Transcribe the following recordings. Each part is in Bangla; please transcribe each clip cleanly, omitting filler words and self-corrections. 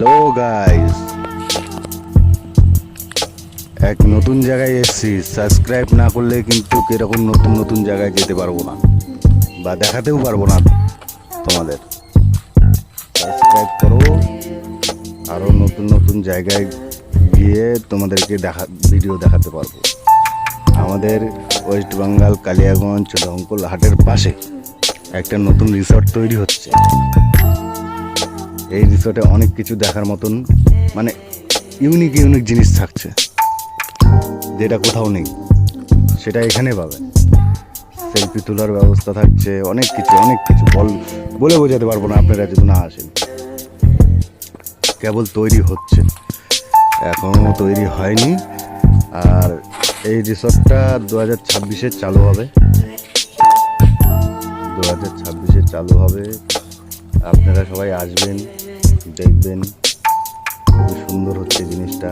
হ্যালো গাইস, এক নতুন জায়গায় এসেছি। সাবস্ক্রাইব না করলে কিন্তু এরকম নতুন নতুন জায়গায় যেতে পারবো না বা দেখাতেও পারবো না তোমাদের। সাবস্ক্রাইব করো, আরও নতুন নতুন জায়গায় গিয়ে তোমাদেরকে ভিডিও দেখাতে পারবো। আমাদের ওয়েস্ট বেঙ্গল কালিয়াগঞ্জ দমকল হাটের পাশে একটা নতুন রিসর্ট তৈরি হচ্ছে। এই রিসর্টে অনেক কিছু দেখার মতন, মানে ইউনিক ইউনিক জিনিস থাকছে, যেটা কোথাও নেই, সেটা এখানে পাবেন। সেলফি তোলার ব্যবস্থা থাকছে, অনেক কিছু বলে বোঝাতে পারবো না আপনারা যদি না আসেন। কেবল তৈরি হচ্ছে, এখনও তৈরি হয়নি। আর এই রিসর্টটা 2026-এ চালু হবে। 2026-এ চালু হবে। আপনারা সবাই আসবেন, দেখবেন। খুবই সুন্দর হচ্ছে জিনিসটা।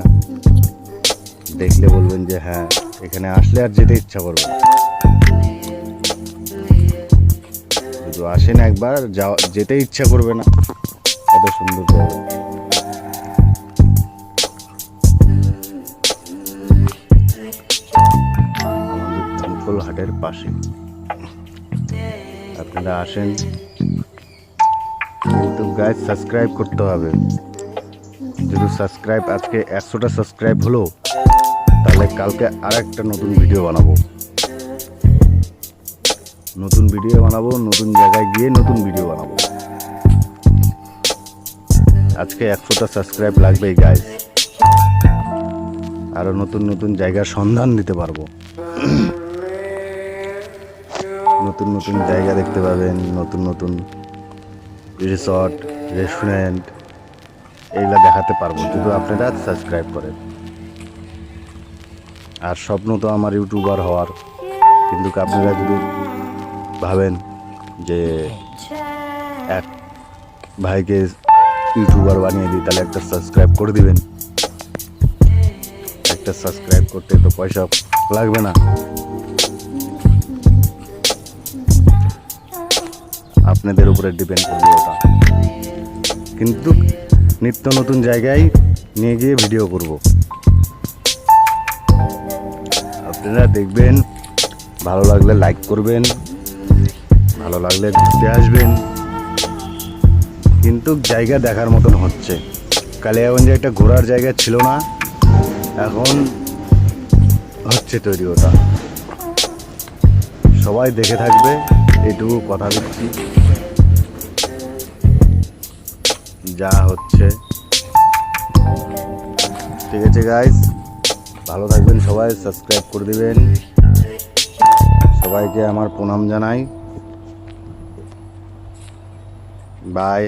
দেখলে বলবেন যে হ্যাঁ, এখানে আসলে আর যেতে ইচ্ছা করবে। যদি আসেন একবার, যেতে ইচ্ছা করবে না, এত সুন্দর জায়গা। দমকল হাটের পাশে আপনারা আসেন, কিন্তু গাইজ সাবস্ক্রাইব করতে হবে। যদি সাবস্ক্রাইব আজকে 100টা সাবস্ক্রাইব হলো, তাহলে কালকে আরেকটা নতুন ভিডিও বানাবো, নতুন জায়গায় গিয়ে নতুন ভিডিও বানাবো। আজকে 100টা সাবস্ক্রাইব লাগবেই গাইজ, আরো নতুন নতুন জায়গার সন্ধান দিতে পারবো। নতুন নতুন জায়গা দেখতে পাবেন, নতুন নতুন রিসর্ট, রেস্টুরেন্ট, এইগুলো দেখাতে পারবো যদি আপনারা সাবস্ক্রাইব করেন। আর স্বপ্ন তো আমার ইউটিউবার হওয়ার, কিন্তু আপনারা যদি ভাবেন যে এক ভাইকে ইউটিউবার বানিয়ে দিই, তাহলে একটা সাবস্ক্রাইব করে দিবেন। একটা সাবস্ক্রাইব করতে তো পয়সা লাগবে না, আপনাদের উপরে ডিপেন্ড করবে ওটা। কিন্তু নিত্য নতুন জায়গায় নিয়ে গিয়ে ভিডিও করব, আপনারা দেখবেন। ভালো লাগলে লাইক করবেন, ভালো লাগলে ঘুরতে আসবেন। কিন্তু জায়গা দেখার মতন হচ্ছে। কালিয়াগঞ্জে একটা ঘোরার জায়গা ছিল না, এখন হচ্ছে তৈরি ওটা। সবাই দেখে থাকবে, এইটুকু কথা দিচ্ছি। যা হচ্ছে, ঠিক আছে গাইস, ভালো থাকবেন সবাই, সাবস্ক্রাইব করে দিবেন। সবাইকে আমার প্রণাম জানাই। বাই।